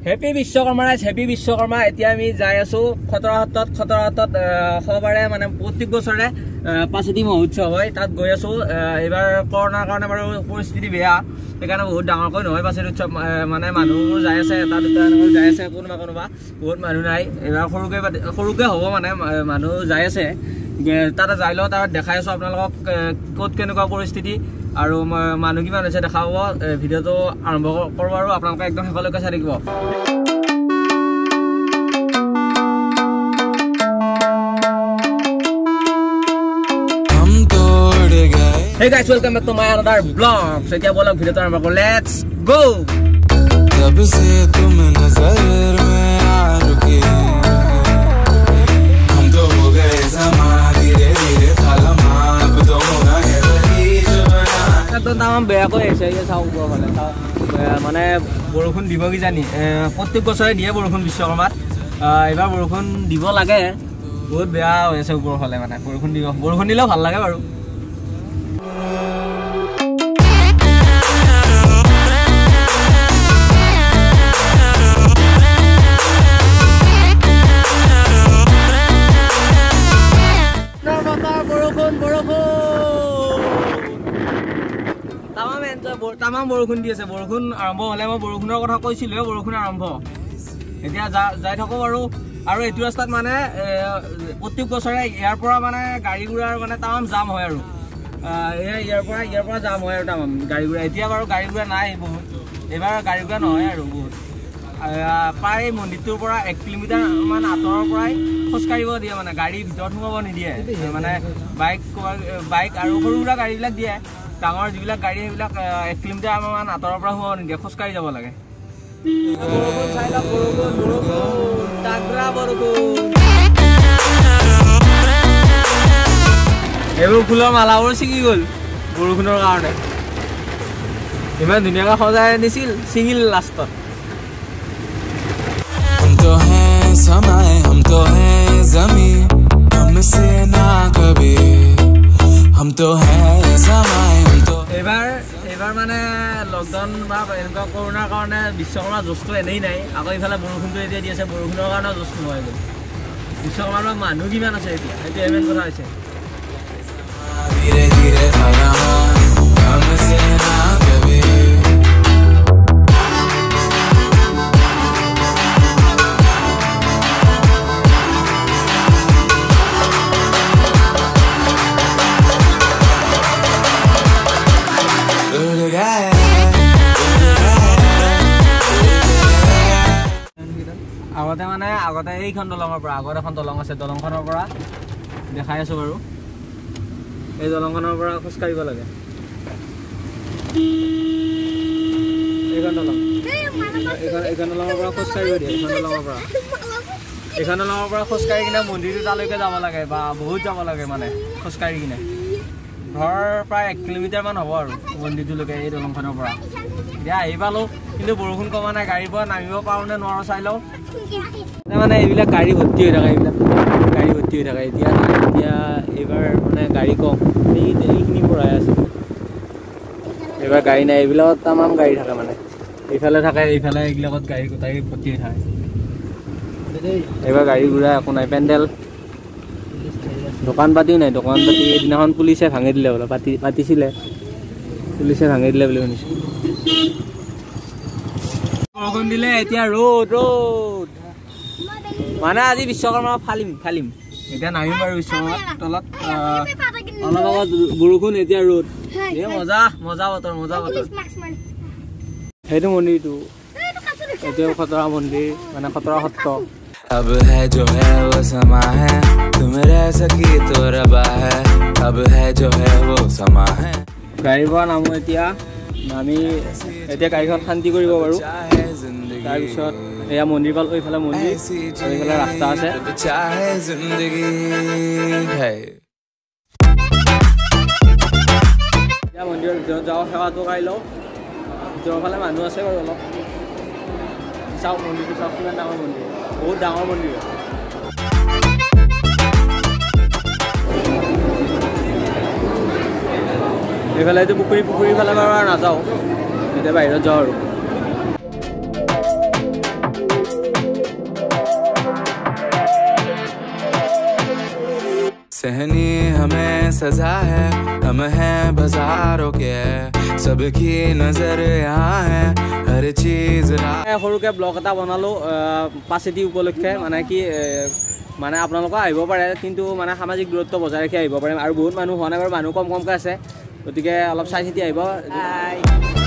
Happy Vishwakarma এতিয়া আমি যাই আছো খতৰা হাতত সবাৰে মানে প্ৰত্যেক বছৰে পাছতি মহোৎসৱ হয় তাত গৈ আছো এবাৰ কৰোনাৰ কাৰণে বাৰু পৰিস্থিতি বেয়া সেইকাৰণে বহুত ডাঙৰকৈ নহয় পাছতি উৎসৱ মানে মানুহবোৰ যাই আছে এটা দুটা এনেকৈ যাই আছে কোনোবা বহুত মানুহ নাই এবাৰ সৰুকৈ হ'ব মানে মানুহ যাই আছে তাতে যাই লওঁ তাত দেখাই আছো আপোনালোকক ক'ত কেনেকুৱা পৰিস্থিতি আৰু মানুহ কিমান হৈছে দেখা পাব ভিডিঅ'টো আৰম্ভ কৰোঁ আৰু আপোনালোকে একদম শেষলৈকে চাই থাকিব Hey guys, welcome back to my another vlog. So क्या बोला वीडियो तो हमारे को let's go. जब से तुम नजर में आ रुके, हम तो हो गए ज़माने धीरे धीरे थालमा अब तो होना है वही जो बना. तो तमाम बेया को ऐसे ये साउ को वाले साउ. माने বৰষুণ দিব কি জানি প্ৰত্যেক বছৰে দিয়ে বৰষুণ বিশ্বকৰ্মাত এবাৰ বৰষুণ দিব লাগে বহুত বেয়া হৈছে ওপৰ হলে মানে বৰষুণ দিলেও ভাল লাগে বাৰু তামাম বৰষুণ দি আছে বৰষুণ আৰম্ভ হলে মই বৰষুণৰ কথা কৈছিলো বৰষুণ আৰম্ভ এতিয়া যাই থাকো আৰু এটো ৰাস্তাত মানে প্ৰত্যেক বছৰে ইয়াৰ পৰা মানে গাড়ী গুৰাৰ মানে তামাম জাম হয় আৰু ইয়াৰ পৰা জাম হয় আৰু তামাম গাড়ী গুৰা এতিয়া বাৰু গাড়ী গুৰা নাই বহুত এবাৰ গাড়ী গুৰা নহয় আৰু বহুত প্ৰায় মন্দিৰটোৰ পৰা 1 কিলোমিটাৰ মান আঁতৰৰ পৰাই খোজকাঢ়িব দিয়ে মানে গাড়ী ভিতৰত সোমাব নিদিয়ে মানে বাইক আৰু সৰু সুৰা গাড়ীবিলাক দিয়ে ডাঙৰ যিবিলাক গাড়ী সেইবিলাক 1 কিলোমিটাৰ মান আঁতৰৰ পৰা সোমাব নিদিয়ে খোজকাঢ়ি যাব লাগে এইবোৰ ফুলৰ মালাবোৰ ছিঙি গ'ল বৰষুণৰ কাৰণে ইমান ধুনীয়াকৈ সজাই নিছিল ছিঙিল লাষ্টত हम तो हैं ज़मीन हमसे ना कभी हम तो हैं समय हम तो এবাৰ মানে লকডাউন বা এনেকুৱা কৰোনাৰ কাৰণে বিশ্বকৰ্মা জোচটো এনেই নাই আকৌ ইফালে বৰষুণটো এতিয়া দি আছে বৰষুণৰ কাৰণে জোচ নোহোৱা গ'ল বিশ্বকৰ্মাৰ মানুহ কিমান আছে এতিয়া এইটো এমেন কথা হৈছে ধীৰে ধীৰে আগতে এইখন দলঙৰ পৰা আগত এখন দলং আছে দলংখনৰ পৰা দেখাই আছো বাৰু এই দলংখনৰ পৰা খোজ কাঢ়িব লাগে এইখন দলঙৰ পৰা খোজ কাঢ়িব দিয়ে এইখন দলঙৰ পৰা খোজ কাঢ়ি কিনে মন্দিৰটো তালৈকে যাব লাগে বা বহুত যাব লাগে মানে খোজ কাঢ়ি কিনে ঘৰ প্ৰায় 1 কিলোমিটাৰ মান হ'ব আৰু মন্দিৰটোলৈকে এই দলংখনৰ পৰা এতিয়া আহি পালো কিন্তু বৰষুণ কমা নাই গাড়ীৰ পৰা নামিব পাৰো নে নোৱাৰো চাই লওঁ মানে এইবিলাক গাড়ী ভৰ্তি হৈ থাকে এতিয়া এইবাৰ মানে গাড়ী কম এইখিনি পৰাই আছে এইবাৰ গাড়ী নাই এইবিলাকত তামাম গাড়ী থাকে মানে এইফালে থাকে এইফালে এইবিলাকত গাড়ী গোটাই ভৰ্তি হৈ থাকে এইবাৰ গাড়ী ঘূৰা একো নাই পেণ্ডেল দোকান পাতিও নাই দোকান পাতি এদিনাখন পুলিচে ভাঙি দিলে বোলে পাতিছিলে পুলিচে ভাঙি দিলে বুলি শুনিছোঁ বৰষুণ দিলে এতিয়া ৰ'দ মানে আজি বিশ্বকৰ্মা ফালিম এতিয়া নামিম বাৰু বিশ্বকৰ্মাৰ তলত অলপ আগত বৰষুণ এতিয়া ৰ'দ এই মজা বতৰ সেইটো মন্দিৰটো এতিয়া খতৰা মন্দিৰ মানে খতৰা সত্ৰ अब है जो है वो समा है तुम रह सकी तो रबा है अब है जो है वो समा है गाड़ी पर नामो এতিয়া আমি এতিয়া গাড়ীখন শান্তি কৰিব পাৰো তাৰ পিছত এয়া মন্দিৰ পাল ওইফালে মন্দিৰ আৰু এইফালে ৰাস্তা আছে চাহে জিন্দেগী है या মন্দিৰৰ ভিতৰত যাও সেৱাটো কৰি লও ভিতৰৰ ফালে মানুহ আছে বাৰু অলপ চাও মন্দিৰটো চাও কিমান ডাঙৰ মন্দিৰ বহুত ডাঙৰ মন্দিৰ এইফালে এইটো পুখুৰী ফালে বাৰু নাযাওঁ এতিয়া বাহিৰত যাওঁ আৰু सहनी हमें सजा है हम हैं बाजारों के सबकी नजर यहाँ है हर चीज সৰুকে ব্লগ এটা বনালো পাঁচেতি উপলক্ষে মানে কি মানে আপোনালোকে আহিব পাৰে কিন্তু মানে সামাজিক দূৰত্ব বজাই ৰাখি আহিব পাৰে আৰু বহুত মানুহ হোৱা নাই বাৰু মানুহ কম কমকৈ আছে গতিকে অলপ চাই চিতি আহিব